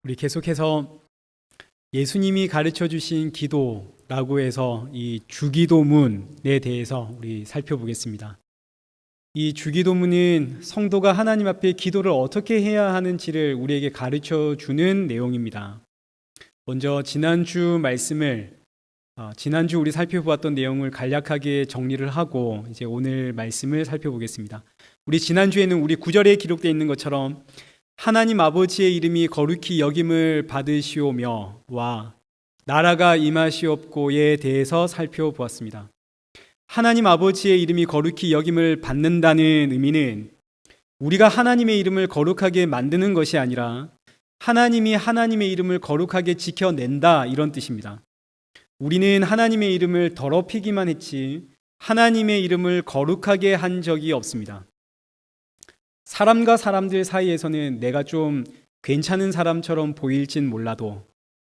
우리 계속해서 예수님이 가르쳐 주신 기도라고 해서 이 주기도문에 대해서 우리 살펴보겠습니다. 이 주기도문은 성도가 하나님 앞에 기도를 어떻게 해야 하는지를 우리에게 가르쳐 주는 내용입니다. 먼저 지난주 우리 살펴보았던 내용을 간략하게 정리를 하고 이제 오늘 말씀을 살펴보겠습니다. 우리 지난주에는 우리 9절에 기록되어 있는 것처럼 하나님 아버지의 이름이 거룩히 여김을 받으시오며 와 나라가 임하시옵고에 대해서 살펴보았습니다. 하나님 아버지의 이름이 거룩히 여김을 받는다는 의미는 우리가 하나님의 이름을 거룩하게 만드는 것이 아니라 하나님이 하나님의 이름을 거룩하게 지켜낸다, 이런 뜻입니다. 우리는 하나님의 이름을 더럽히기만 했지 하나님의 이름을 거룩하게 한 적이 없습니다. 사람과 사람들 사이에서는 내가 좀 괜찮은 사람처럼 보일진 몰라도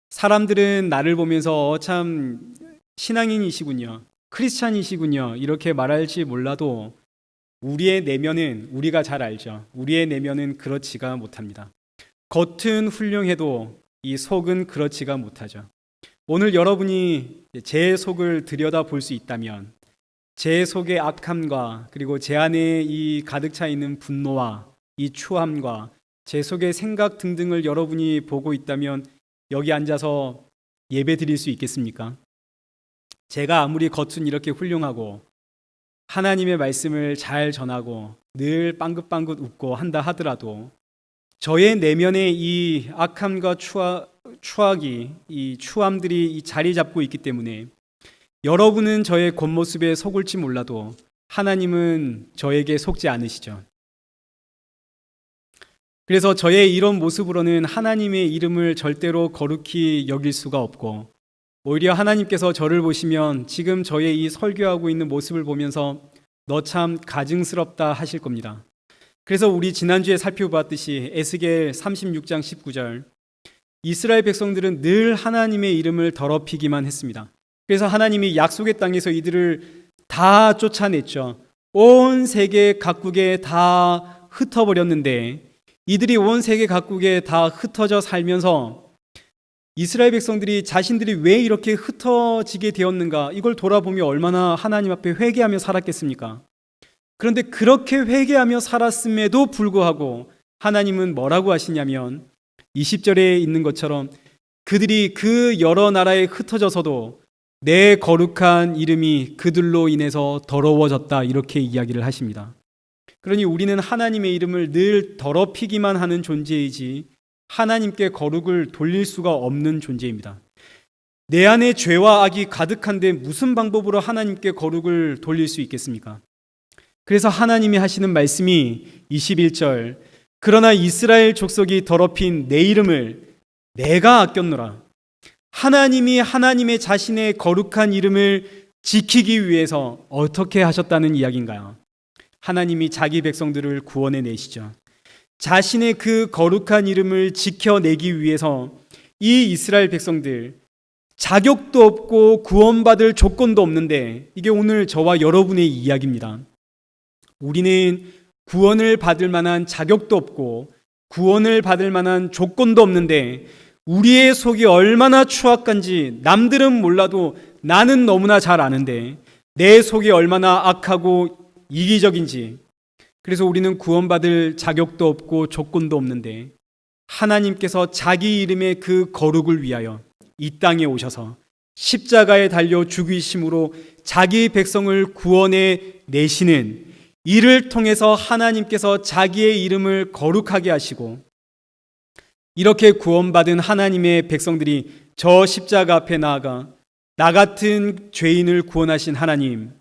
사람들은 나를 보면서 참 신앙인이시군요, 크리스찬이시군요 이렇게 말할지 몰라도 우리의 내면은 우리가 잘 알죠. 우리의 내면은 그렇지가 못합니다. 겉은 훌륭해도 이 속은 그렇지가 못하죠. 오늘 여러분이 제 속을 들여다 볼 수 있다면 제 속의 악함과 그리고 제 안에 이 가득 차 있는 분노와 이 추함과 제 속의 생각 등등을 여러분이 보고 있다면 여기 앉아서 예배 드릴 수 있겠습니까? 제가 아무리 겉은 이렇게 훌륭하고 하나님의 말씀을 잘 전하고 늘 빵긋빵긋 웃고 한다 하더라도 저의 내면의 이 악함과 추악이 이 추함들이 이 자리 잡고 있기 때문에 여러분은 저의 겉모습에 속을지 몰라도 하나님은 저에게 속지 않으시죠. 그래서 저의 이런 모습으로는 하나님의 이름을 절대로 거룩히 여길 수가 없고 오히려 하나님께서 저를 보시면 지금 저의 이 설교하고 있는 모습을 보면서 너 참 가증스럽다 하실 겁니다. 그래서 우리 지난주에 살펴봤듯이 에스겔 36장 19절 이스라엘 백성들은 늘 하나님의 이름을 더럽히기만 했습니다. 그래서 하나님이 약속의 땅에서 이들을 다 쫓아냈죠. 온 세계 각국에 다 흩어버렸는데 이들이 온 세계 각국에 다 흩어져 살면서 이스라엘 백성들이 자신들이 왜 이렇게 흩어지게 되었는가 이걸 돌아보며 얼마나 하나님 앞에 회개하며 살았겠습니까? 그런데 그렇게 회개하며 살았음에도 불구하고 하나님은 뭐라고 하시냐면 20절에 있는 것처럼 그들이 그 여러 나라에 흩어져서도 내 거룩한 이름이 그들로 인해서 더러워졌다, 이렇게 이야기를 하십니다. 그러니 우리는 하나님의 이름을 늘 더럽히기만 하는 존재이지 하나님께 거룩을 돌릴 수가 없는 존재입니다. 내 안에 죄와 악이 가득한데 무슨 방법으로 하나님께 거룩을 돌릴 수 있겠습니까? 그래서 하나님이 하시는 말씀이 21절 그러나 이스라엘 족속이 더럽힌 내 이름을 내가 아꼈노라. 하나님이 하나님의 자신의 거룩한 이름을 지키기 위해서 어떻게 하셨다는 이야기인가요? 하나님이 자기 백성들을 구원해 내시죠. 자신의 그 거룩한 이름을 지켜내기 위해서 이 이스라엘 백성들 자격도 없고 구원받을 조건도 없는데 이게 오늘 저와 여러분의 이야기입니다. 우리는 구원을 받을 만한 자격도 없고 구원을 받을 만한 조건도 없는데 우리의 속이 얼마나 추악한지 남들은 몰라도 나는 너무나 잘 아는데 내 속이 얼마나 악하고 이기적인지, 그래서 우리는 구원받을 자격도 없고 조건도 없는데 하나님께서 자기 이름의 그 거룩을 위하여 이 땅에 오셔서 십자가에 달려 죽이심으로 자기 백성을 구원해 내시는 이를 통해서 하나님께서 자기의 이름을 거룩하게 하시고 이렇게 구원받은 하나님의 백성들이 저 십자가 앞에 나아가 나 같은 죄인을 구원하신 하나님,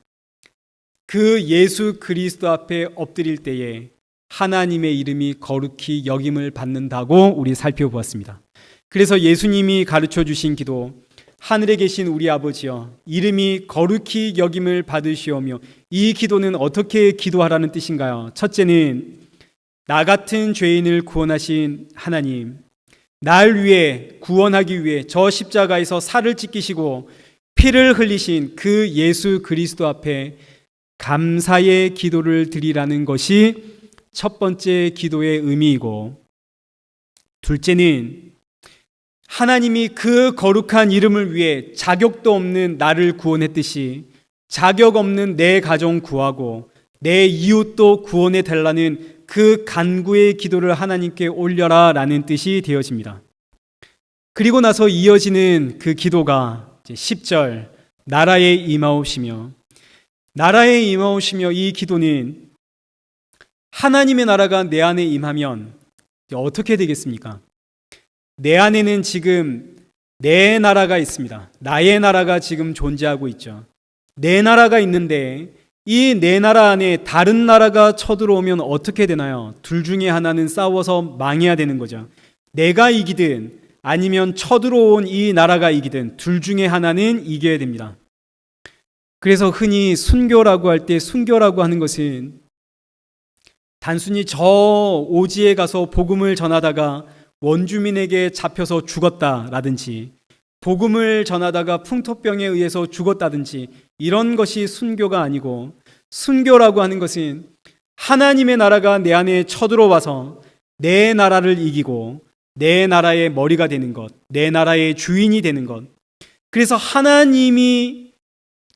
그 예수 그리스도 앞에 엎드릴 때에 하나님의 이름이 거룩히 여김을 받는다고 우리 살펴보았습니다. 그래서 예수님이 가르쳐 주신 기도, 하늘에 계신 우리 아버지여 이름이 거룩히 여김을 받으시오며, 이 기도는 어떻게 기도하라는 뜻인가요? 첫째는 나 같은 죄인을 구원하신 하나님, 날 위해 구원하기 위해 저 십자가에서 살을 찢기시고 피를 흘리신 그 예수 그리스도 앞에 감사의 기도를 드리라는 것이 첫 번째 기도의 의미이고, 둘째는 하나님이 그 거룩한 이름을 위해 자격도 없는 나를 구원했듯이 자격 없는 내 가정 구하고 내 이웃도 구원해 달라는 그 간구의 기도를 하나님께 올려라 라는 뜻이 되어집니다. 그리고 나서 이어지는 그 기도가 10절 나라에 임하옵시며, 나라에 임하옵시며, 이 기도는 하나님의 나라가 내 안에 임하면 어떻게 되겠습니까? 내 안에는 지금 내 나라가 있습니다. 나의 나라가 지금 존재하고 있죠. 내 나라가 있는데 이 내 나라 안에 다른 나라가 쳐들어오면 어떻게 되나요? 둘 중에 하나는 싸워서 망해야 되는 거죠. 내가 이기든 아니면 쳐들어온 이 나라가 이기든 둘 중에 하나는 이겨야 됩니다. 그래서 흔히 순교라고 할 때 순교라고 하는 것은 단순히 저 오지에 가서 복음을 전하다가 원주민에게 잡혀서 죽었다라든지 복음을 전하다가 풍토병에 의해서 죽었다든지 이런 것이 순교가 아니고, 순교라고 하는 것은 하나님의 나라가 내 안에 쳐들어와서 내 나라를 이기고 내 나라의 머리가 되는 것, 내 나라의 주인이 되는 것. 그래서 하나님이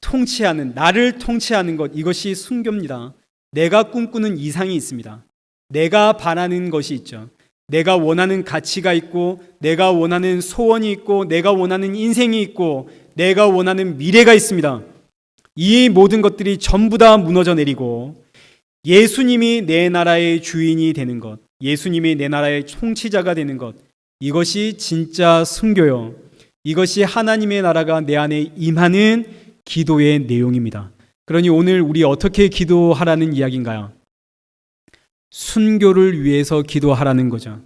통치하는, 나를 통치하는 것, 이것이 순교입니다. 내가 꿈꾸는 이상이 있습니다. 내가 바라는 것이 있죠. 내가 원하는 가치가 있고, 내가 원하는 소원이 있고, 내가 원하는 인생이 있고, 내가 원하는 미래가 있습니다. 이 모든 것들이 전부 다 무너져 내리고 예수님이 내 나라의 주인이 되는 것, 예수님이 내 나라의 통치자가 되는 것, 이것이 진짜 순교요. 이것이 하나님의 나라가 내 안에 임하는 기도의 내용입니다. 그러니 오늘 우리 어떻게 기도하라는 이야기인가요? 순교를 위해서 기도하라는 거죠.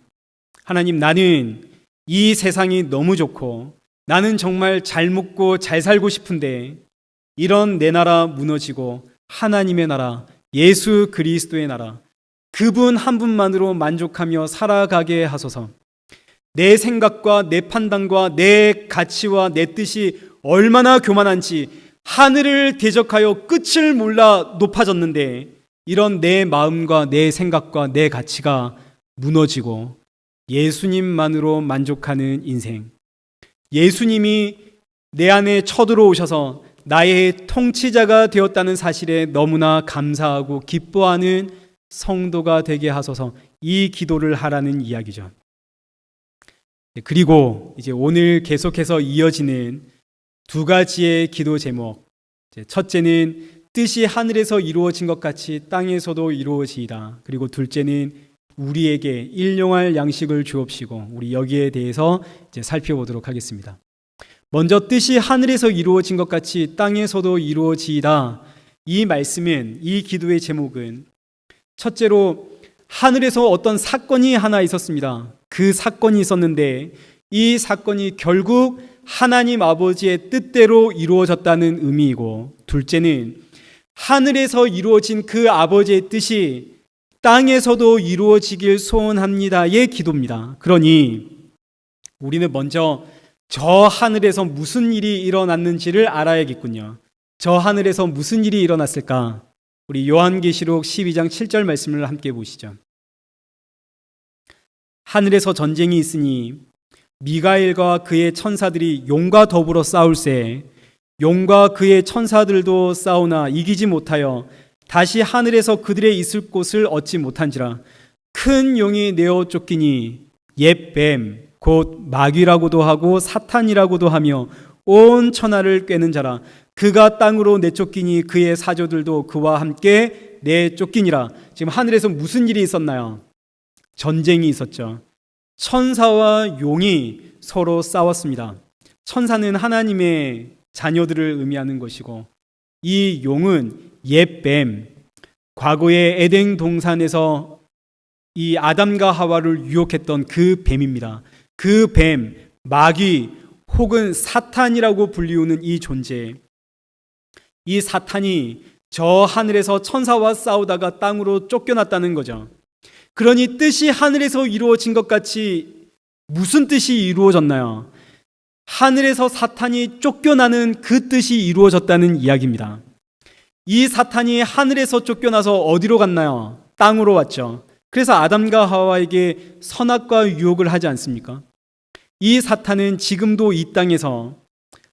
하나님, 나는 이 세상이 너무 좋고 나는 정말 잘 먹고 잘 살고 싶은데 이런 내 나라 무너지고 하나님의 나라, 예수 그리스도의 나라, 그분 한 분만으로 만족하며 살아가게 하소서. 내 생각과 내 판단과 내 가치와 내 뜻이 얼마나 교만한지 하늘을 대적하여 끝을 몰라 높아졌는데 이런 내 마음과 내 생각과 내 가치가 무너지고 예수님만으로 만족하는 인생, 예수님이 내 안에 쳐들어오셔서 나의 통치자가 되었다는 사실에 너무나 감사하고 기뻐하는 성도가 되게 하소서. 이 기도를 하라는 이야기죠. 그리고 이제 오늘 계속해서 이어지는 두 가지의 기도 제목, 첫째는 뜻이 하늘에서 이루어진 것 같이 땅에서도 이루어지이다. 그리고 둘째는 우리에게 일용할 양식을 주옵시고, 우리 여기에 대해서 이제 살펴보도록 하겠습니다. 먼저 뜻이 하늘에서 이루어진 것 같이 땅에서도 이루어지이다. 이 말씀은, 이 기도의 제목은 첫째로 하늘에서 어떤 사건이 하나 있었습니다. 그 사건이 있었는데 이 사건이 결국 하나님 아버지의 뜻대로 이루어졌다는 의미이고, 둘째는 하늘에서 이루어진 그 아버지의 뜻이 땅에서도 이루어지길 소원합니다의 기도입니다. 그러니 우리는 먼저 저 하늘에서 무슨 일이 일어났는지를 알아야겠군요. 저 하늘에서 무슨 일이 일어났을까? 우리 요한계시록 12장 7절 말씀을 함께 보시죠. 하늘에서 전쟁이 있으니 미가엘과 그의 천사들이 용과 더불어 싸울새 용과 그의 천사들도 싸우나 이기지 못하여 다시 하늘에서 그들의 있을 곳을 얻지 못한지라. 큰 용이 내어 쫓기니 옛 뱀 곧 마귀라고도 하고 사탄이라고도 하며 온 천하를 꿰는 자라. 그가 땅으로 내쫓기니 그의 사조들도 그와 함께 내쫓기니라. 지금 하늘에서 무슨 일이 있었나요? 전쟁이 있었죠. 천사와 용이 서로 싸웠습니다. 천사는 하나님의 자녀들을 의미하는 것이고, 이 용은 옛 뱀, 과거의 에덴 동산에서 이 아담과 하와를 유혹했던 그 뱀입니다. 그 뱀, 마귀 혹은 사탄이라고 불리우는 이 존재, 이 사탄이 저 하늘에서 천사와 싸우다가 땅으로 쫓겨났다는 거죠. 그러니 뜻이 하늘에서 이루어진 것 같이 무슨 뜻이 이루어졌나요? 하늘에서 사탄이 쫓겨나는 그 뜻이 이루어졌다는 이야기입니다. 이 사탄이 하늘에서 쫓겨나서 어디로 갔나요? 땅으로 왔죠. 그래서 아담과 하와에게 선악과 유혹을 하지 않습니까? 이 사탄은 지금도 이 땅에서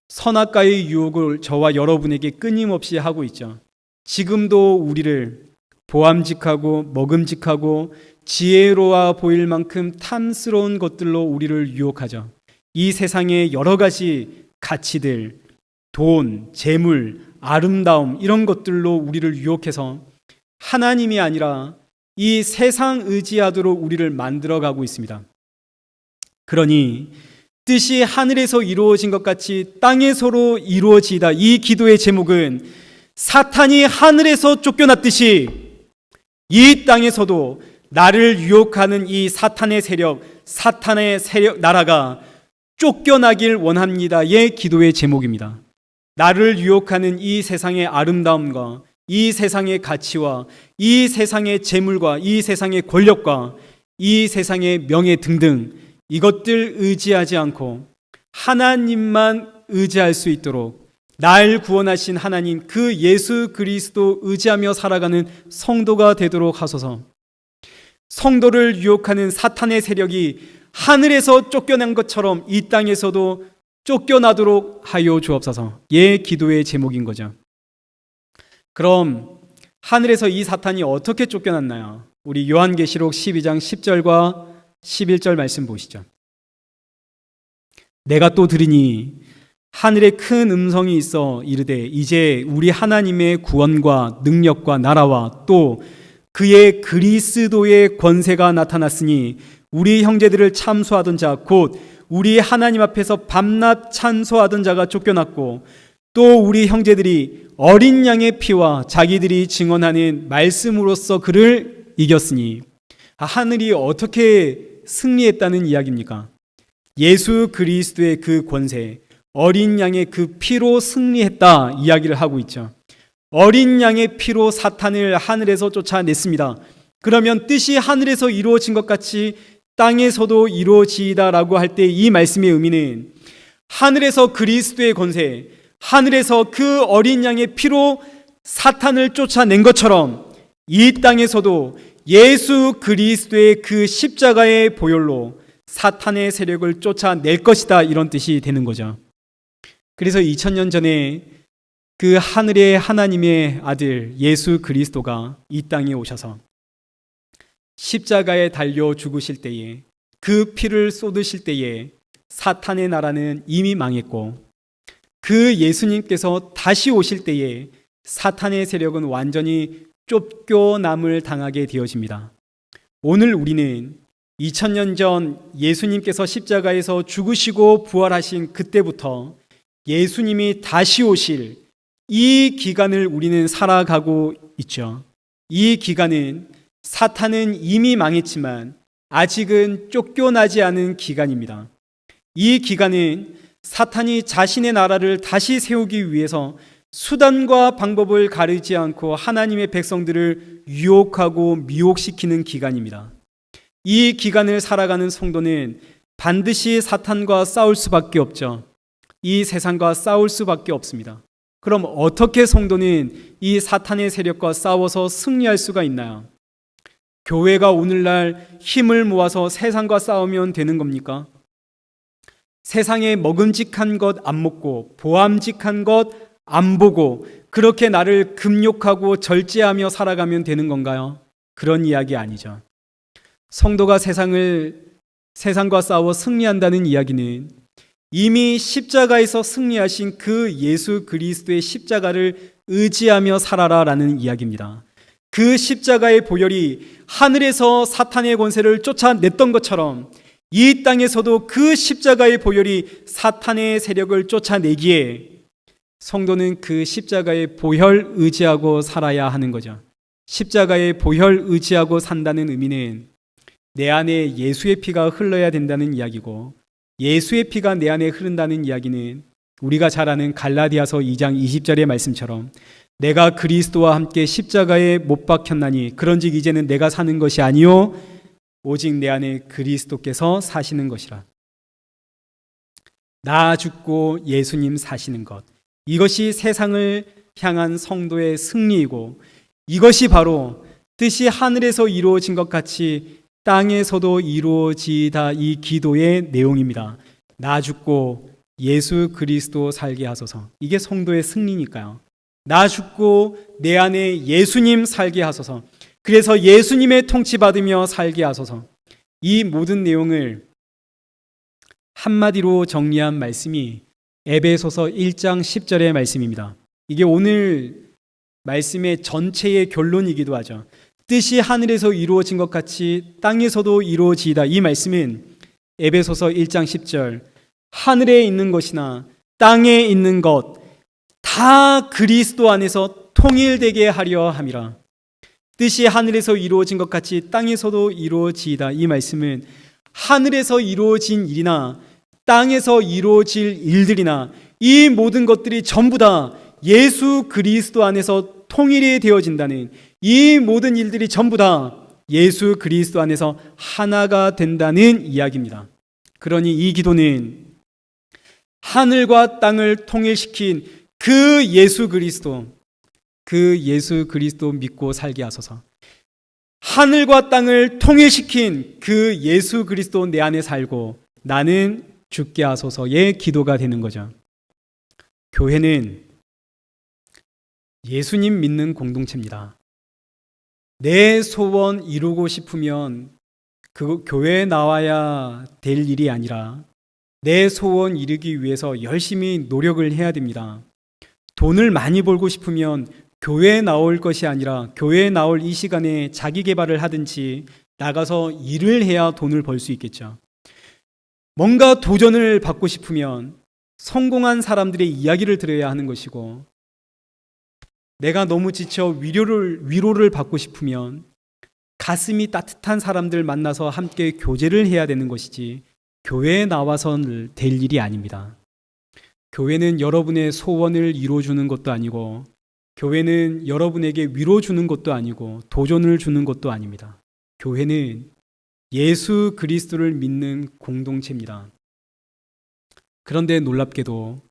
선악과의 유혹을 저와 여러분에게 끊임없이 하고 있죠. 지금도 우리를 보암직하고 먹음직하고 지혜로워 보일 만큼 탐스러운 것들로 우리를 유혹하죠. 이 세상의 여러 가지 가치들, 돈, 재물, 아름다움 이런 것들로 우리를 유혹해서 하나님이 아니라 이 세상 의지하도록 우리를 만들어가고 있습니다. 그러니 뜻이 하늘에서 이루어진 것 같이 땅에서로 이루어지다. 이 기도의 제목은 사탄이 하늘에서 쫓겨났듯이 이 땅에서도 나를 유혹하는 이 사탄의 세력 나라가 쫓겨나길 원합니다의 기도의 제목입니다. 나를 유혹하는 이 세상의 아름다움과 이 세상의 가치와 이 세상의 재물과 이 세상의 권력과 이 세상의 명예 등등 이것들 의지하지 않고 하나님만 의지할 수 있도록 날 구원하신 하나님 그 예수 그리스도 의지하며 살아가는 성도가 되도록 하소서. 성도를 유혹하는 사탄의 세력이 하늘에서 쫓겨난 것처럼 이 땅에서도 쫓겨나도록 하여 주옵소서. 예, 기도의 제목인 거죠. 그럼 하늘에서 이 사탄이 어떻게 쫓겨났나요? 우리 요한계시록 12장 10절과 11절 말씀 보시죠. 내가 또 들으니 하늘에 큰 음성이 있어 이르되 이제 우리 하나님의 구원과 능력과 나라와 또 그의 그리스도의 권세가 나타났으니 우리 형제들을 참소하던 자 곧 우리 하나님 앞에서 밤낮 찬소하던 자가 쫓겨났고 또 우리 형제들이 어린 양의 피와 자기들이 증언하는 말씀으로써 그를 이겼으니 하늘이 어떻게 승리했다는 이야기입니까? 예수 그리스도의 그 권세, 어린 양의 그 피로 승리했다 이야기를 하고 있죠. 어린 양의 피로 사탄을 하늘에서 쫓아냈습니다. 그러면 뜻이 하늘에서 이루어진 것 같이 땅에서도 이루어지다라고 할 때 이 말씀의 의미는 하늘에서 그리스도의 권세, 하늘에서 그 어린 양의 피로 사탄을 쫓아낸 것처럼 이 땅에서도 예수 그리스도의 그 십자가의 보혈로 사탄의 세력을 쫓아낼 것이다 이런 뜻이 되는 거죠. 그래서 2000년 전에 그 하늘의 하나님의 아들 예수 그리스도가 이 땅에 오셔서 십자가에 달려 죽으실 때에 그 피를 쏟으실 때에 사탄의 나라는 이미 망했고 그 예수님께서 다시 오실 때에 사탄의 세력은 완전히 쫓겨남을 당하게 되어집니다. 오늘 우리는 2000년 전 예수님께서 십자가에서 죽으시고 부활하신 그때부터 예수님이 다시 오실 이 기간을 우리는 살아가고 있죠. 이 기간은 사탄은 이미 망했지만 아직은 쫓겨나지 않은 기간입니다. 이 기간은 사탄이 자신의 나라를 다시 세우기 위해서 수단과 방법을 가리지 않고 하나님의 백성들을 유혹하고 미혹시키는 기간입니다. 이 기간을 살아가는 성도는 반드시 사탄과 싸울 수밖에 없죠. 이 세상과 싸울 수밖에 없습니다. 그럼 어떻게 성도는 이 사탄의 세력과 싸워서 승리할 수가 있나요? 교회가 오늘날 힘을 모아서 세상과 싸우면 되는 겁니까? 세상에 먹음직한 것 안 먹고 보암직한 것 안 보고 그렇게 나를 금욕하고 절제하며 살아가면 되는 건가요? 그런 이야기 아니죠. 성도가 세상과 싸워 승리한다는 이야기는 이미 십자가에서 승리하신 그 예수 그리스도의 십자가를 의지하며 살아라라는 이야기입니다. 그 십자가의 보혈이 하늘에서 사탄의 권세를 쫓아냈던 것처럼 이 땅에서도 그 십자가의 보혈이 사탄의 세력을 쫓아내기에 성도는 그 십자가의 보혈 의지하고 살아야 하는 거죠. 십자가의 보혈 의지하고 산다는 의미는 내 안에 예수의 피가 흘러야 된다는 이야기고 예수의 피가 내 안에 흐른다는 이야기는 우리가 잘 아는 갈라디아서 2장 20절의 말씀처럼 내가 그리스도와 함께 십자가에 못 박혔나니 그런즉 이제는 내가 사는 것이 아니요 오직 내 안에 그리스도께서 사시는 것이라. 나 죽고 예수님 사시는 것, 이것이 세상을 향한 성도의 승리이고 이것이 바로 뜻이 하늘에서 이루어진 것 같이 땅에서도 이루어지다 이 기도의 내용입니다. 나 죽고 예수 그리스도 살게 하소서. 이게 성도의 승리니까요. 나 죽고 내 안에 예수님 살게 하소서. 그래서 예수님의 통치받으며 살게 하소서. 이 모든 내용을 한마디로 정리한 말씀이 에베소서 1장 10절의 말씀입니다. 이게 오늘 말씀의 전체의 결론이기도 하죠. 뜻이 하늘에서 이루어진 것 같이 땅에서도 이루어지이다. 이 말씀은 에베소서 1장 10절, 하늘에 있는 것이나 땅에 있는 것 다 그리스도 안에서 통일되게 하려 함이라. 뜻이 하늘에서 이루어진 것 같이 땅에서도 이루어지이다. 이 말씀은 하늘에서 이루어진 일이나 땅에서 이루어질 일들이나 이 모든 것들이 전부 다 예수 그리스도 안에서 통일이 되어진다는, 이 모든 일들이 전부 다 예수 그리스도 안에서 하나가 된다는 이야기입니다. 그러니 이 기도는 하늘과 땅을 통일시킨 그 예수 그리스도 믿고 살게 하소서. 하늘과 땅을 통일시킨 그 예수 그리스도 내 안에 살고 나는 죽게 하소서의 기도가 되는 거죠. 교회는 예수님 믿는 공동체입니다. 내 소원 이루고 싶으면 그 교회에 나와야 될 일이 아니라 내 소원 이루기 위해서 열심히 노력을 해야 됩니다. 돈을 많이 벌고 싶으면 교회에 나올 것이 아니라 교회에 나올 이 시간에 자기 개발을 하든지 나가서 일을 해야 돈을 벌 수 있겠죠. 뭔가 도전을 받고 싶으면 성공한 사람들의 이야기를 들어야 하는 것이고, 내가 너무 지쳐 위로를 받고 싶으면 가슴이 따뜻한 사람들 만나서 함께 교제를 해야 되는 것이지 교회에 나와서는 될 일이 아닙니다. 교회는 여러분의 소원을 이루어주는 것도 아니고, 교회는 여러분에게 위로 주는 것도 아니고 도전을 주는 것도 아닙니다. 교회는 예수 그리스도를 믿는 공동체입니다. 그런데 놀랍게도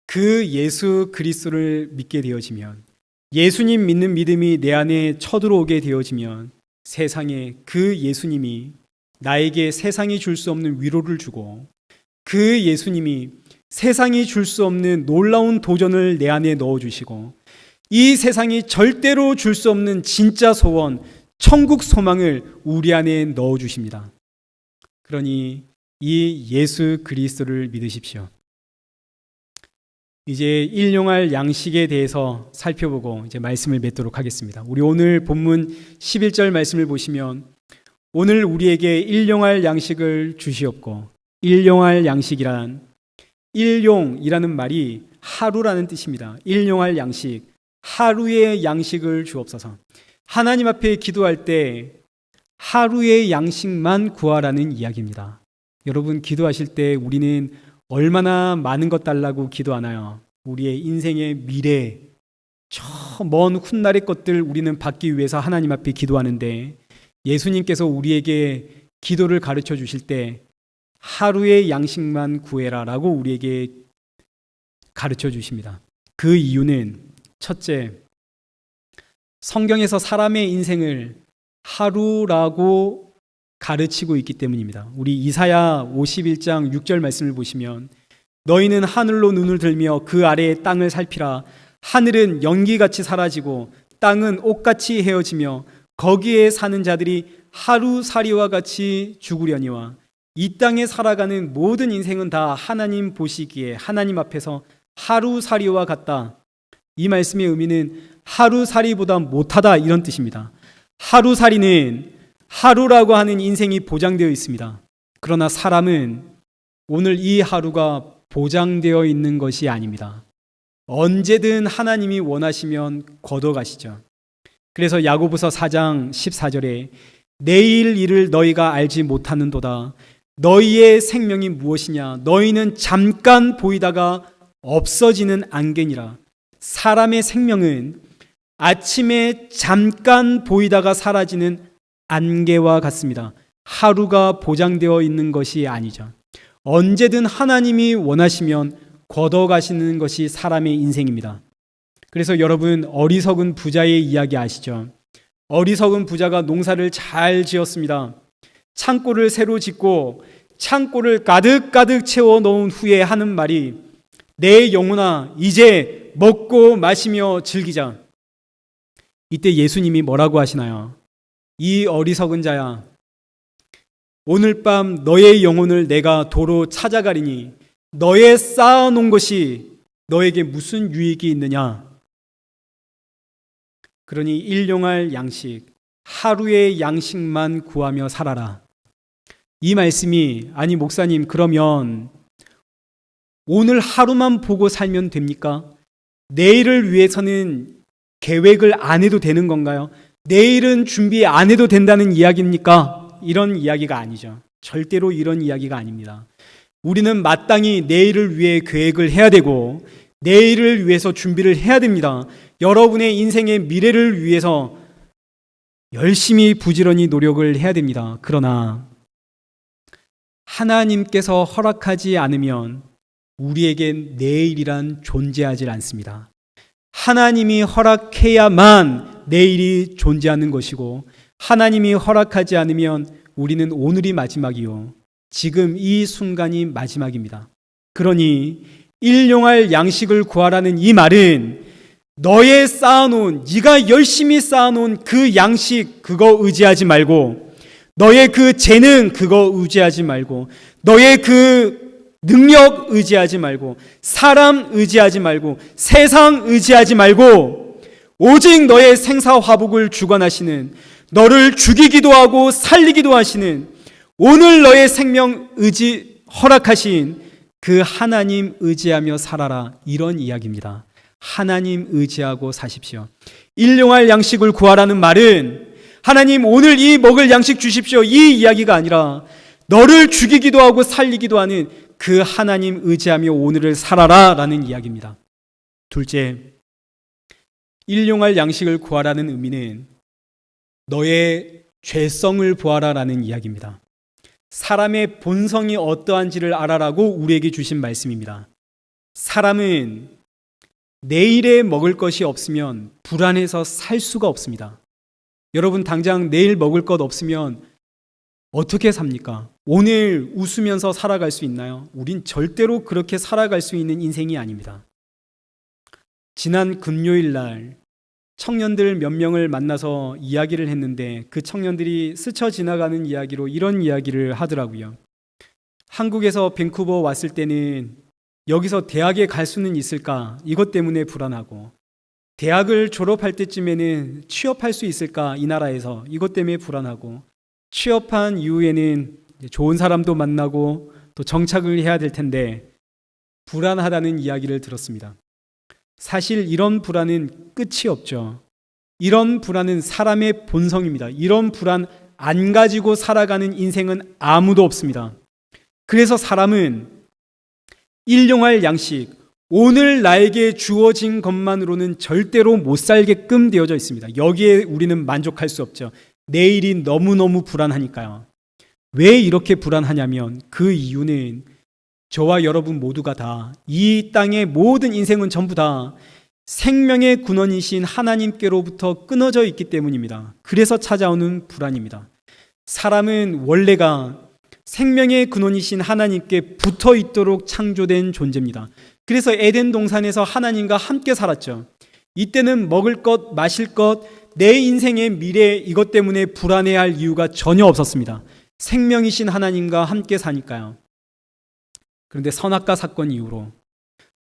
그 예수 그리스도를 믿게 되어지면, 예수님 믿는 믿음이 내 안에 쳐들어오게 되어지면 세상에 그 예수님이 나에게 세상이 줄 수 없는 위로를 주고, 그 예수님이 세상이 줄 수 없는 놀라운 도전을 내 안에 넣어주시고, 이 세상이 절대로 줄 수 없는 진짜 소원, 천국 소망을 우리 안에 넣어주십니다. 그러니 이 예수 그리스도를 믿으십시오. 이제 일용할 양식에 대해서 살펴보고 이제 말씀을 맺도록 하겠습니다. 우리 오늘 본문 11절 말씀을 보시면, 오늘 우리에게 일용할 양식을 주시옵고, 일용할 양식이란, 일용이라는 말이 하루라는 뜻입니다. 일용할 양식, 하루의 양식을 주옵소서. 하나님 앞에 기도할 때 하루의 양식만 구하라는 이야기입니다. 여러분, 기도하실 때 우리는 얼마나 많은 것 달라고 기도하나요? 우리의 인생의 미래, 저 먼 훗날의 것들 우리는 받기 위해서 하나님 앞에 기도하는데, 예수님께서 우리에게 기도를 가르쳐 주실 때 하루의 양식만 구해라 라고 우리에게 가르쳐 주십니다. 그 이유는 첫째, 성경에서 사람의 인생을 하루라고 가르치고 있기 때문입니다. 우리 이사야 51장 6절 말씀을 보시면, 너희는 하늘로 눈을 들며 그 아래의 땅을 살피라. 하늘은 연기같이 사라지고 땅은 옷같이 헤어지며 거기에 사는 자들이 하루살이와 같이 죽으려니와. 이 땅에 살아가는 모든 인생은 다 하나님 보시기에 하나님 앞에서 하루살이와 같다. 이 말씀의 의미는 하루살이보다 못하다, 이런 뜻입니다. 하루살이는 하루라고 하는 인생이 보장되어 있습니다. 그러나 사람은 오늘 이 하루가 보장되어 있는 것이 아닙니다. 언제든 하나님이 원하시면 걷어가시죠. 그래서 야고보서 4장 14절에 내일 일을 너희가 알지 못하는도다. 너희의 생명이 무엇이냐? 너희는 잠깐 보이다가 없어지는 안개니라. 사람의 생명은 아침에 잠깐 보이다가 사라지는 안개와 같습니다. 하루가 보장되어 있는 것이 아니죠. 언제든 하나님이 원하시면 걷어가시는 것이 사람의 인생입니다. 그래서 여러분, 어리석은 부자의 이야기 아시죠? 어리석은 부자가 농사를 잘 지었습니다. 창고를 새로 짓고 창고를 가득가득 채워 놓은 후에 하는 말이 내 영혼아 이제 먹고 마시며 즐기자. 이때 예수님이 뭐라고 하시나요? 이 어리석은 자야, 오늘 밤 너의 영혼을 내가 도로 찾아가리니 너의 쌓아놓은 것이 너에게 무슨 유익이 있느냐? 그러니 일용할 양식, 하루의 양식만 구하며 살아라. 이 말씀이 아니 목사님 그러면 오늘 하루만 보고 살면 됩니까? 내일을 위해서는 계획을 안 해도 되는 건가요? 내일은 준비 안 해도 된다는 이야기입니까? 이런 이야기가 아니죠. 절대로 이런 이야기가 아닙니다. 우리는 마땅히 내일을 위해 계획을 해야 되고 내일을 위해서 준비를 해야 됩니다. 여러분의 인생의 미래를 위해서 열심히 부지런히 노력을 해야 됩니다. 그러나 하나님께서 허락하지 않으면 우리에겐 내일이란 존재하지 않습니다. 하나님이 허락해야만 내일이 존재하는 것이고 하나님이 허락하지 않으면 우리는 오늘이 마지막이요, 지금 이 순간이 마지막입니다. 그러니 일용할 양식을 구하라는 이 말은 너의 쌓아놓은, 네가 열심히 쌓아놓은 그 양식 그거 의지하지 말고, 너의 그 재능 그거 의지하지 말고, 너의 그 능력 의지하지 말고, 사람 의지하지 말고, 세상 의지하지 말고, 오직 너의 생사화복을 주관하시는, 너를 죽이기도 하고 살리기도 하시는, 오늘 너의 생명 의지 허락하신 그 하나님 의지하며 살아라, 이런 이야기입니다. 하나님 의지하고 사십시오. 일용할 양식을 구하라는 말은 하나님 오늘 이 먹을 양식 주십시오, 이 이야기가 아니라 너를 죽이기도 하고 살리기도 하는 그 하나님 의지하며 오늘을 살아라 라는 이야기입니다. 둘째, 일용할 양식을 구하라는 의미는 너의 죄성을 보아라 라는 이야기입니다. 사람의 본성이 어떠한지를 알아라고 우리에게 주신 말씀입니다. 사람은 내일에 먹을 것이 없으면 불안해서 살 수가 없습니다. 여러분 당장 내일 먹을 것 없으면 어떻게 삽니까? 오늘 웃으면서 살아갈 수 있나요? 우린 절대로 그렇게 살아갈 수 있는 인생이 아닙니다. 지난 금요일 날 청년들 몇 명을 만나서 이야기를 했는데 그 청년들이 스쳐 지나가는 이야기로 이런 이야기를 하더라고요. 한국에서 밴쿠버 왔을 때는 여기서 대학에 갈 수는 있을까? 이것 때문에 불안하고, 대학을 졸업할 때쯤에는 취업할 수 있을까? 이 나라에서 이것 때문에 불안하고, 취업한 이후에는 좋은 사람도 만나고 또 정착을 해야 될 텐데 불안하다는 이야기를 들었습니다. 사실 이런 불안은 끝이 없죠. 이런 불안은 사람의 본성입니다. 이런 불안 안 가지고 살아가는 인생은 아무도 없습니다. 그래서 사람은 일용할 양식, 오늘 나에게 주어진 것만으로는 절대로 못 살게끔 되어져 있습니다. 여기에 우리는 만족할 수 없죠. 내일이 너무너무 불안하니까요. 왜 이렇게 불안하냐면 그 이유는 저와 여러분 모두가 다 이 땅의 모든 인생은 전부 다 생명의 근원이신 하나님께로부터 끊어져 있기 때문입니다. 그래서 찾아오는 불안입니다. 사람은 원래가 생명의 근원이신 하나님께 붙어 있도록 창조된 존재입니다. 그래서 에덴 동산에서 하나님과 함께 살았죠. 이때는 먹을 것, 마실 것, 내 인생의 미래 이것 때문에 불안해할 이유가 전혀 없었습니다. 생명이신 하나님과 함께 사니까요. 그런데 선악과 사건 이후로,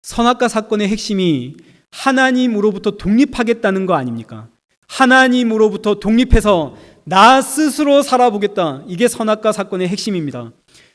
선악과 사건의 핵심이 하나님으로부터 독립하겠다는 거 아닙니까? 하나님으로부터 독립해서 나 스스로 살아보겠다. 이게 선악과 사건의 핵심입니다.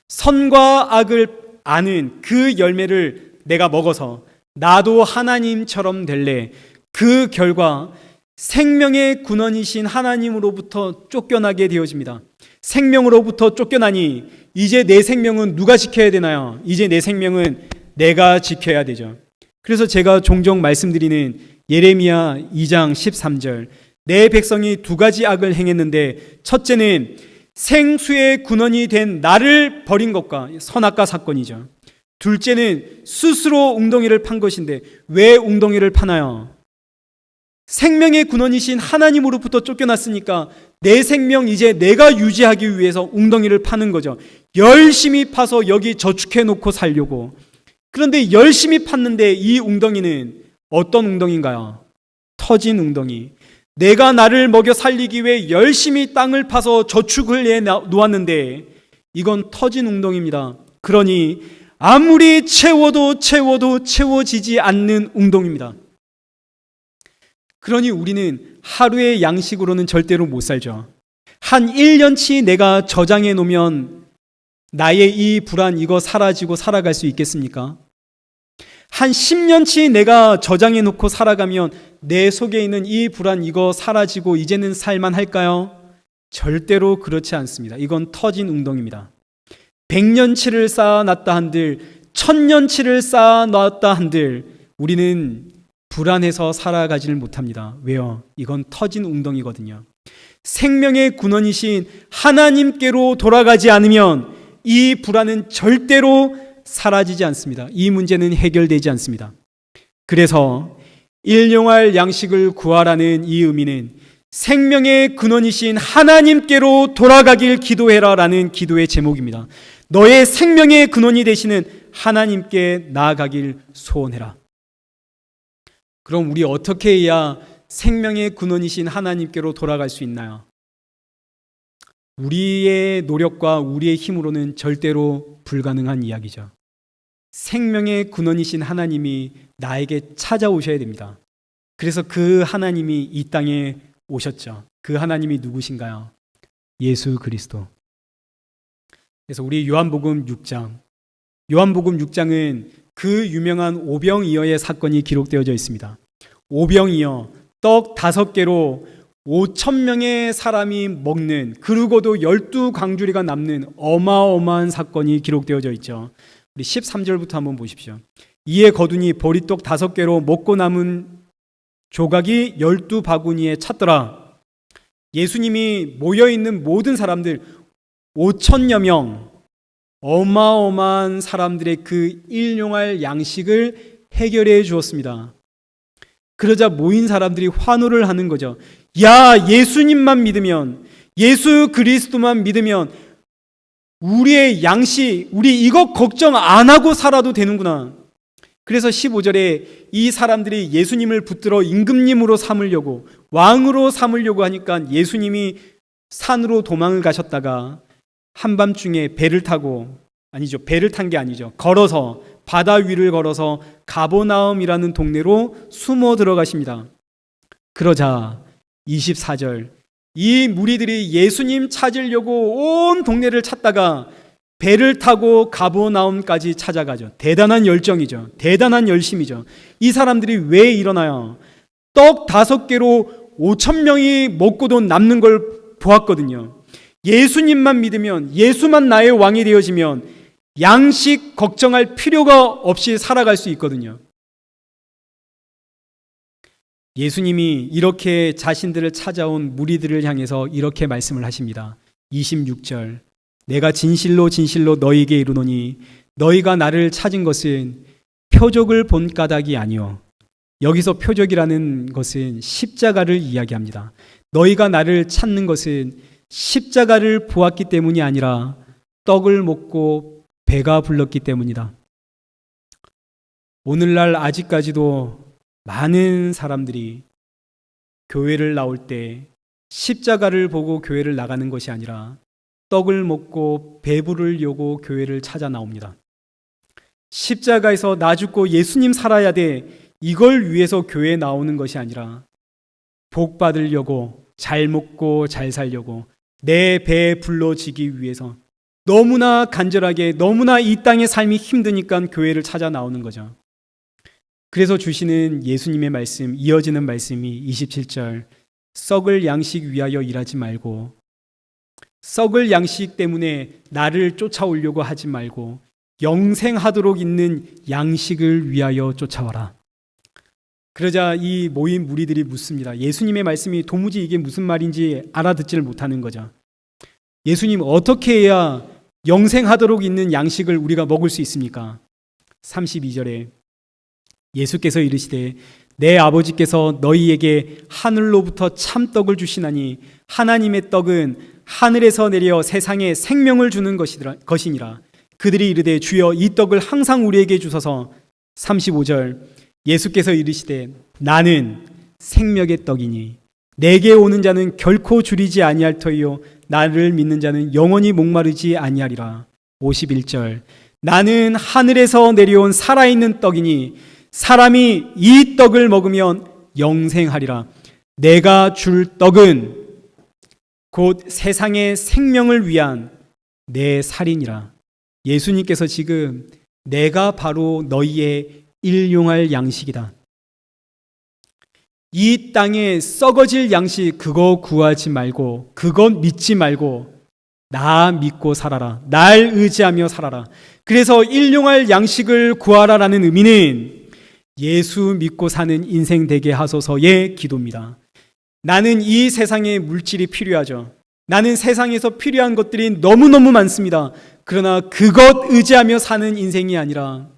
선과 악을 아는 그 열매를 내가 먹어서 나도 하나님처럼 될래. 그 결과 생명의 근원이신 하나님으로부터 쫓겨나게 되어집니다. 생명으로부터 쫓겨나니 이제 내 생명은 누가 지켜야 되나요? 이제 내 생명은 내가 지켜야 되죠. 그래서 제가 종종 말씀드리는 예레미야 2장 13절, 내 백성이 두 가지 악을 행했는데 첫째는 생수의 근원이 된 나를 버린 것과 선악과 사건이죠. 둘째는 스스로 웅덩이를 판 것인데 왜 웅덩이를 파나요? 생명의 근원이신 하나님으로부터 쫓겨났으니까 내 생명 이제 내가 유지하기 위해서 웅덩이를 파는 거죠. 열심히 파서 여기 저축해 놓고 살려고. 그런데 열심히 팠는데 이 웅덩이는 어떤 웅덩이인가요? 터진 웅덩이. 내가 나를 먹여 살리기 위해 열심히 땅을 파서 저축을 해 놓았는데 이건 터진 웅덩이입니다. 그러니 아무리 채워도 채워지지 않는 웅덩이입니다. 그러니 우리는 하루의 양식으로는 절대로 못 살죠. 한 1년치 내가 저장해 놓으면 나의 이 불안 이거 사라지고 살아갈 수 있겠습니까? 한 10년치 내가 저장해 놓고 살아가면 내 속에 있는 이 불안 이거 사라지고 이제는 살만할까요? 절대로 그렇지 않습니다. 이건 터진 웅덩이입니다. 100년치를 쌓아놨다 한들 1000년치를 쌓아놨다 한들 우리는 불안해서 살아가지를 못합니다. 왜요? 이건 터진 웅덩이거든요. 생명의 근원이신 하나님께로 돌아가지 않으면 이 불안은 절대로 사라지지 않습니다. 이 문제는 해결되지 않습니다. 그래서 일용할 양식을 구하라는 이 의미는 생명의 근원이신 하나님께로 돌아가길 기도해라 라는 기도의 제목입니다. 너의 생명의 근원이 되시는 하나님께 나아가길 소원해라. 그럼 우리 어떻게 해야 생명의 근원이신 하나님께로 돌아갈 수 있나요? 우리의 노력과 우리의 힘으로는 절대로 불가능한 이야기죠. 생명의 근원이신 하나님이 나에게 찾아오셔야 됩니다. 그래서 그 하나님이 이 땅에 오셨죠. 그 하나님이 누구신가요? 예수 그리스도. 그래서 우리 요한복음 6장은 그 유명한 오병이어의 사건이 기록되어져 있습니다. 오병이어, 떡 5개로 5,000명의 사람이 먹는, 그러고도 12광주리가 남는 어마어마한 사건이 기록되어져 있죠. 우리 13절부터 한번 보십시오. 이에 거두니 보리떡 5개로 먹고 남은 조각이 12바구니에 찼더라. 예수님이 모여있는 모든 사람들 5,000여 명, 어마어마한 사람들의 그 일용할 양식을 해결해 주었습니다. 그러자 모인 사람들이 환호를 하는 거죠. 야, 예수님만 믿으면, 예수 그리스도만 믿으면 우리의 양식, 우리 이거 걱정 안 하고 살아도 되는구나. 그래서 15절에 이 사람들이 예수님을 붙들어 임금님으로 삼으려고, 왕으로 삼으려고 하니까 예수님이 산으로 도망을 가셨다가 한밤중에 배를 탄 게 아니죠. 걸어서, 바다 위를 걸어서 가버나움이라는 동네로 숨어 들어가십니다. 그러자 24절, 이 무리들이 예수님 찾으려고 온 동네를 찾다가 배를 타고 가버나움까지 찾아가죠. 대단한 열정이죠. 대단한 열심이죠. 이 사람들이 왜 일어나요? 떡 5개로 5,000명이 먹고도 남는 걸 보았거든요. 예수님만 믿으면, 예수만 나의 왕이 되어지면 양식 걱정할 필요가 없이 살아갈 수 있거든요. 예수님이 이렇게 자신들을 찾아온 무리들을 향해서 이렇게 말씀을 하십니다. 26절, 내가 진실로 너희에게 이르노니 너희가 나를 찾은 것은 표적을 본 까닭이 아니요. 여기서 표적이라는 것은 십자가를 이야기합니다. 너희가 나를 찾는 것은 십자가를 보았기 때문이 아니라 떡을 먹고 배가 불렀기 때문이다. 오늘날 아직까지도 많은 사람들이 교회를 나올 때 십자가를 보고 교회를 나가는 것이 아니라 떡을 먹고 배부르려고 교회를 찾아 나옵니다. 십자가에서 나 죽고 예수님 살아야 돼, 이걸 위해서 교회에 나오는 것이 아니라 복 받으려고, 잘 먹고 잘 살려고, 내 배 불러지기 위해서 너무나 간절하게, 너무나 이 땅의 삶이 힘드니까 교회를 찾아 나오는 거죠. 그래서 주시는 예수님의 말씀, 이어지는 말씀이 27절, 썩을 양식 위하여 일하지 말고, 썩을 양식 때문에 나를 쫓아오려고 하지 말고 영생하도록 있는 양식을 위하여 쫓아와라. 그러자 이 모인 무리들이 묻습니다. 예수님의 말씀이 도무지 이게 무슨 말인지 알아듣지를 못하는 거죠. 예수님, 어떻게 해야 영생하도록 있는 양식을 우리가 먹을 수 있습니까? 32절에 예수께서 이르시되 내 아버지께서 너희에게 하늘로부터 참떡을 주시나니 하나님의 떡은 하늘에서 내려 세상에 생명을 주는 것이니라. 그들이 이르되 주여 이 떡을 항상 우리에게 주소서. 35절 예수께서 이르시되 나는 생명의 떡이니 내게 오는 자는 결코 줄이지 아니할 터이요 나를 믿는 자는 영원히 목마르지 아니하리라. 51절 나는 하늘에서 내려온 살아있는 떡이니 사람이 이 떡을 먹으면 영생하리라. 내가 줄 떡은 곧 세상의 생명을 위한 내 살이니라. 예수님께서 지금 내가 바로 너희의 일용할 양식이다. 이 땅에 썩어질 양식 그거 구하지 말고 그것 믿지 말고 나 믿고 살아라. 날 의지하며 살아라. 그래서 일용할 양식을 구하라라는 의미는 예수 믿고 사는 인생 되게 하소서의 기도입니다. 나는 이 세상에 물질이 필요하죠. 나는 세상에서 필요한 것들이 너무너무 많습니다. 그러나 그것 의지하며 사는 인생이 아니라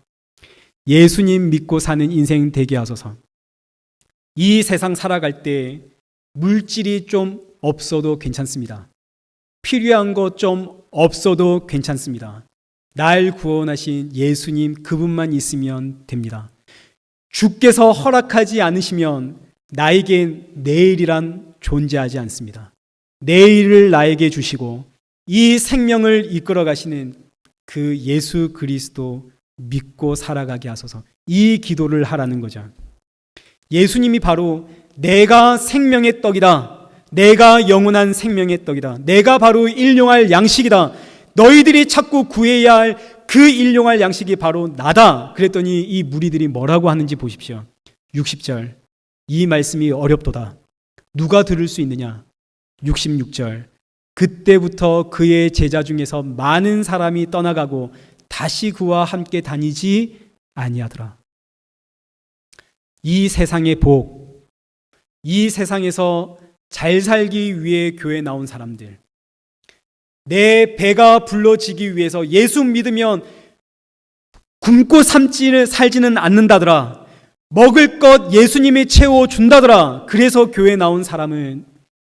예수님 믿고 사는 인생 되게 하소서. 이 세상 살아갈 때 물질이 좀 없어도 괜찮습니다. 필요한 것 좀 없어도 괜찮습니다. 날 구원하신 예수님 그분만 있으면 됩니다. 주께서 허락하지 않으시면 나에겐 내일이란 존재하지 않습니다. 내일을 나에게 주시고 이 생명을 이끌어 가시는 그 예수 그리스도 믿고 살아가게 하소서. 이 기도를 하라는 거죠. 예수님이 바로 내가 생명의 떡이다. 내가 영원한 생명의 떡이다. 내가 바로 일용할 양식이다. 너희들이 찾고 구해야 할 그 일용할 양식이 바로 나다. 그랬더니 이 무리들이 뭐라고 하는지 보십시오. 60절 이 말씀이 어렵도다. 누가 들을 수 있느냐. 66절 그때부터 그의 제자 중에서 많은 사람이 떠나가고 다시 그와 함께 다니지 아니하더라. 이 세상의 복, 이 세상에서 잘 살기 위해 교회에 나온 사람들, 내 배가 불러지기 위해서 예수 믿으면 굶고 살지는 않는다더라. 먹을 것 예수님이 채워준다더라. 그래서 교회에 나온 사람은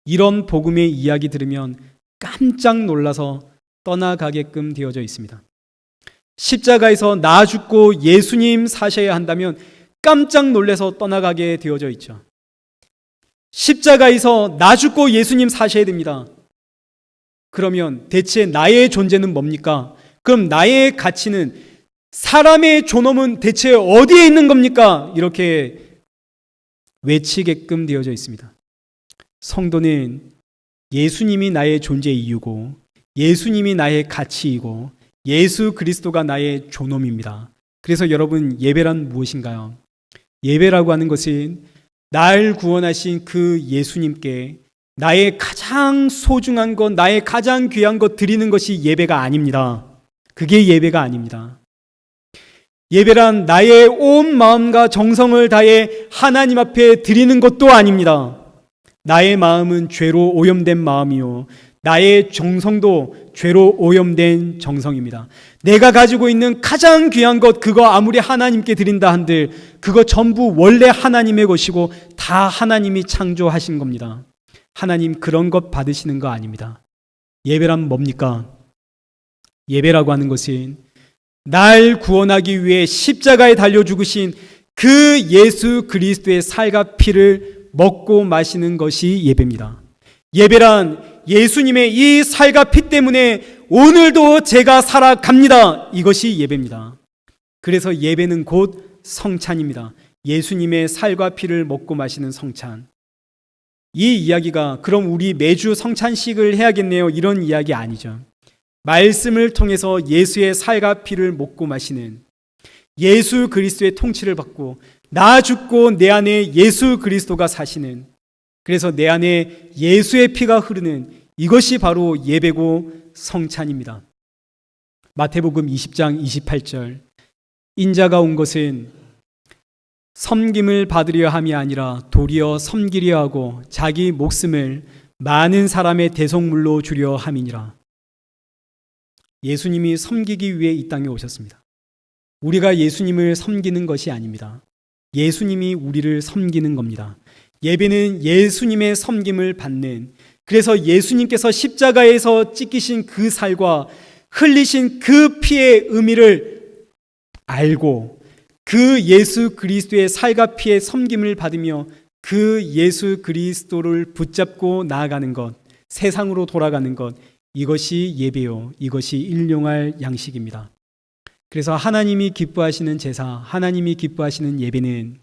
이런 복음의 이야기 들으면 깜짝 놀라서 떠나가게끔 되어져 있습니다. 십자가에서 나 죽고 예수님 사셔야 한다면 깜짝 놀라서 떠나가게 되어져 있죠. 십자가에서 나 죽고 예수님 사셔야 됩니다. 그러면 대체 나의 존재는 뭡니까? 그럼 나의 가치는, 사람의 존엄은 대체 어디에 있는 겁니까? 이렇게 외치게끔 되어져 있습니다. 성도는 예수님이 나의 존재 이유고 예수님이 나의 가치이고 예수 그리스도가 나의 존엄입니다. 그래서 여러분, 예배란 무엇인가요? 예배라고 하는 것은 날 구원하신 그 예수님께 나의 가장 소중한 것, 나의 가장 귀한 것 드리는 것이 예배가 아닙니다. 그게 예배가 아닙니다. 예배란 나의 온 마음과 정성을 다해 하나님 앞에 드리는 것도 아닙니다. 나의 마음은 죄로 오염된 마음이요, 나의 정성도 죄로 오염된 정성입니다. 내가 가지고 있는 가장 귀한 것, 그거 아무리 하나님께 드린다 한들 그거 전부 원래 하나님의 것이고 다 하나님이 창조하신 겁니다. 하나님 그런 것 받으시는 거 아닙니다. 예배란 뭡니까? 예배라고 하는 것은 날 구원하기 위해 십자가에 달려 죽으신 그 예수 그리스도의 살과 피를 먹고 마시는 것이 예배입니다. 예배란 예수님의 이 살과 피 때문에 오늘도 제가 살아갑니다. 이것이 예배입니다. 그래서 예배는 곧 성찬입니다. 예수님의 살과 피를 먹고 마시는 성찬. 이 이야기가 그럼 우리 매주 성찬식을 해야겠네요, 이런 이야기 아니죠. 말씀을 통해서 예수의 살과 피를 먹고 마시는, 예수 그리스도의 통치를 받고 나 죽고 내 안에 예수 그리스도가 사시는, 그래서 내 안에 예수의 피가 흐르는, 이것이 바로 예배고 성찬입니다. 마태복음 20장 28절 인자가 온 것은 섬김을 받으려 함이 아니라 도리어 섬기려 하고 자기 목숨을 많은 사람의 대속물로 주려 함이니라. 예수님이 섬기기 위해 이 땅에 오셨습니다. 우리가 예수님을 섬기는 것이 아닙니다. 예수님이 우리를 섬기는 겁니다. 예배는 예수님의 섬김을 받는, 그래서 예수님께서 십자가에서 찢기신 그 살과 흘리신 그 피의 의미를 알고 그 예수 그리스도의 살과 피의 섬김을 받으며 그 예수 그리스도를 붙잡고 나아가는 것, 세상으로 돌아가는 것, 이것이 예배요, 이것이 일용할 양식입니다. 그래서 하나님이 기뻐하시는 제사, 하나님이 기뻐하시는 예배는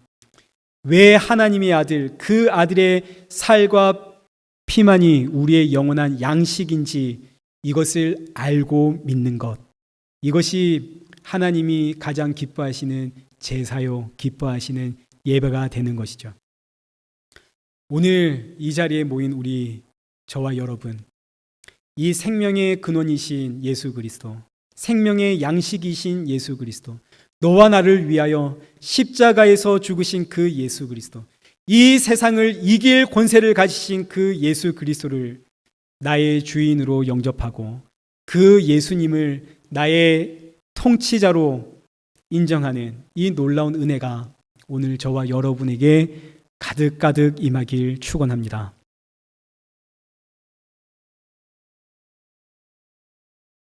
왜 하나님의 아들, 그 아들의 살과 피만이 우리의 영원한 양식인지 이것을 알고 믿는 것, 이것이 하나님이 가장 기뻐하시는 제사요, 기뻐하시는 예배가 되는 것이죠. 오늘 이 자리에 모인 우리, 저와 여러분, 이 생명의 근원이신 예수 그리스도, 생명의 양식이신 예수 그리스도, 너와 나를 위하여 십자가에서 죽으신 그 예수 그리스도, 이 세상을 이길 권세를 가지신 그 예수 그리스도를 나의 주인으로 영접하고 그 예수님을 나의 통치자로 인정하는 이 놀라운 은혜가 오늘 저와 여러분에게 가득가득 임하길 축원합니다.